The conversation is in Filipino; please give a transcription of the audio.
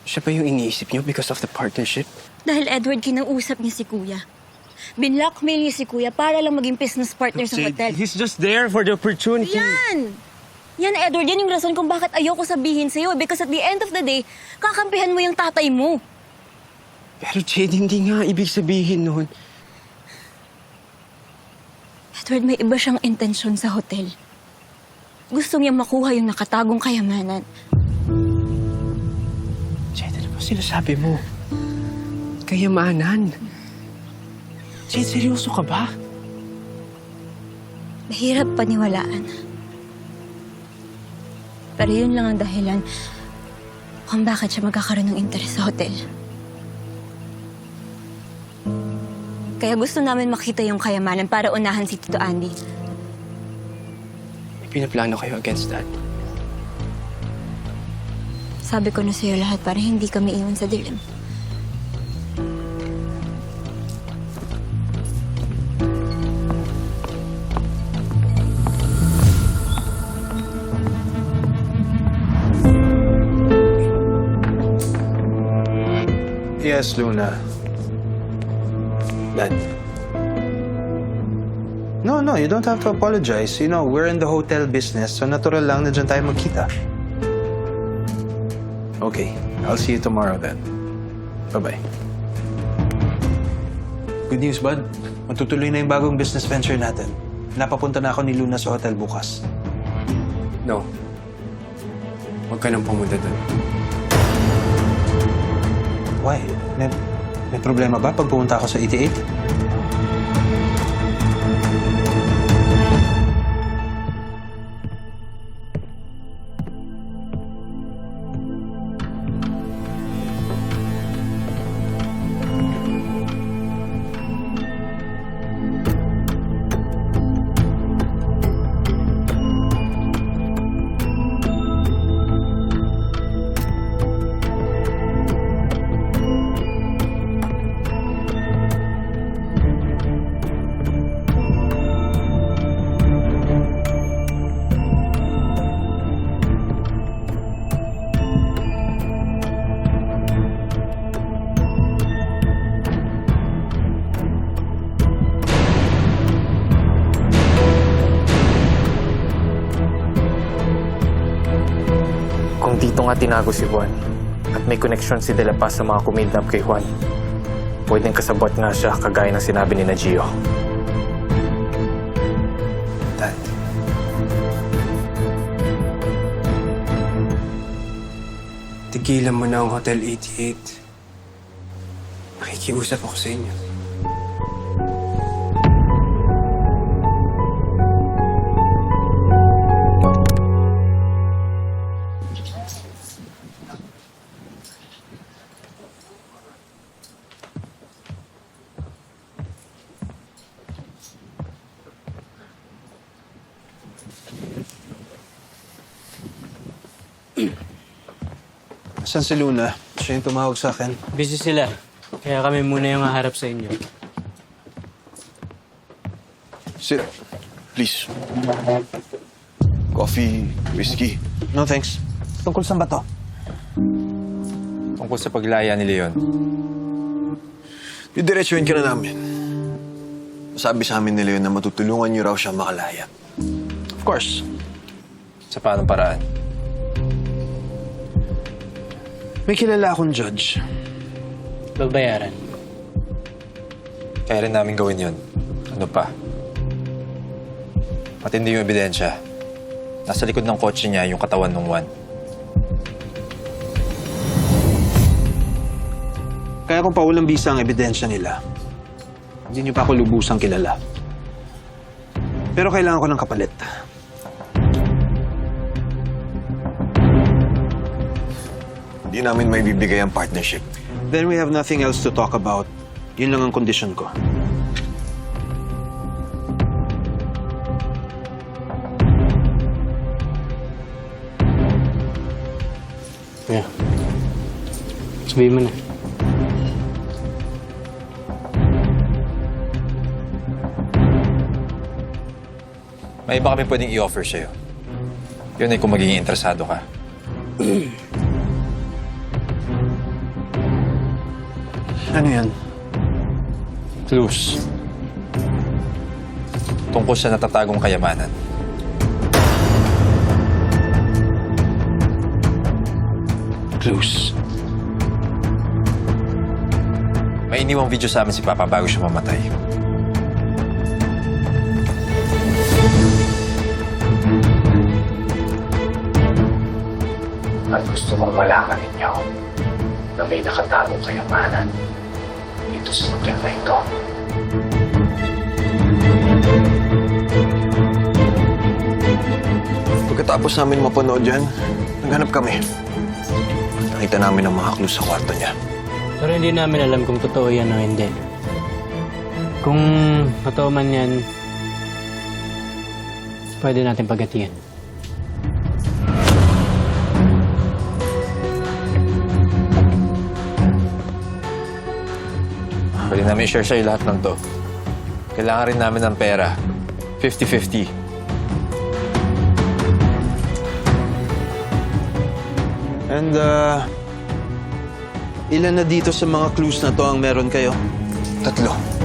Siya pa yung iniisip niyo because of the partnership? Dahil Edward, kinausap niya si Kuya. Binlockmail niya si Kuya para lang maging business partner sa hotel. He's just there for the opportunity. Yan! Yan, Edward, yan yung rason kung bakit ayoko sabihin sa'yo. Because at the end of the day, kakampihan mo yung tatay mo. Pero Jade, hindi nga ibig sabihin nun. Edward, may iba siyang intensyon sa hotel. Gusto niya makuha yung nakatagong kayamanan. Jade, ano ba sinasabi mo? Kayamanan. Jade, seryoso ka ba? Mahirap paniwalaan. Pero yun lang ang dahilan kung bakit siya magkakaroon ng interes sa hotel. Kaya gusto namin makita yung kayamanan para unahan si Tito Andy. May pinaplano kayo against that? Sabi ko na sa'yo lahat para hindi kami iwan sa dilim. Yes, Luna. Dad, No, you don't have to apologize. You know, we're in the hotel business, so natural lang na dyan tayo magkita. Okay, I'll see you tomorrow then. Bye-bye. Good news, bud. Matutuloy na yung bagong business venture natin. Napapunta na ako ni Luna sa hotel bukas. no. Huwag ka nang pumunta doon. Why? May problema ba pag pumunta ako sa 88? Kung dito nga tinago si Juan at may koneksyon si De La Paz sa mga kumidnap kay Juan, pwedeng kasabot nga siya kagaya ng sinabi ni Gio. Dad. Tigilan mo na ang Hotel 88. Makikiusap ako sa inyo. Saan si Luna? Siya yung tumawag sa akin. Busy sila. Kaya kami muna yung haharap sa inyo. Sit. Please. Coffee, whiskey. No, thanks. Tungkol saan ba to? Tungkol sa paglaya ni Leon. Didiretsuhin ka na namin. Sabi sa amin ni Leon na matutulungan niyo raw siya makalaya. Of course. Sa paanong paraan? May kilala akong judge. Babayaran. Kaya rin namin gawin yun. Ano pa? Matindi yung ebidensya. Nasa likod ng kotse niya yung katawan ng Juan. Kaya kung paulang bisa ang ebidensya nila, hindi niyo pa ako lubusang kilala. Pero kailangan ko ng kapalit. Hindi namin may bibigay ang partnership. Then we have nothing else to talk about. Yun lang ang kondisyon ko. Yeah. Sabihin mo na. May iba kami pwedeng i-offer sa'yo. Yun ay kung magiging interesado ka. Ano yan? Clues. Tungkol sa natatagong kayamanan. Clues. May iniwang video sa amin si Papa bago siya mamatay. At gusto mong malaman ninyo na may nakatagong kayamanan dito sa lugar na ito. Pagkatapos namin mapanood yan, naghanap kami. Nakita namin ang mga clues sa kwarto niya. Pero hindi namin alam kung totoo yan o hindi. Kung totoo man yan, pwede natin pagatiyan. Pwede namin i-share sa'yo lahat ng to. Kailangan rin namin ng pera. 50-50. And, ilan na dito sa mga clues na to ang meron kayo? 3.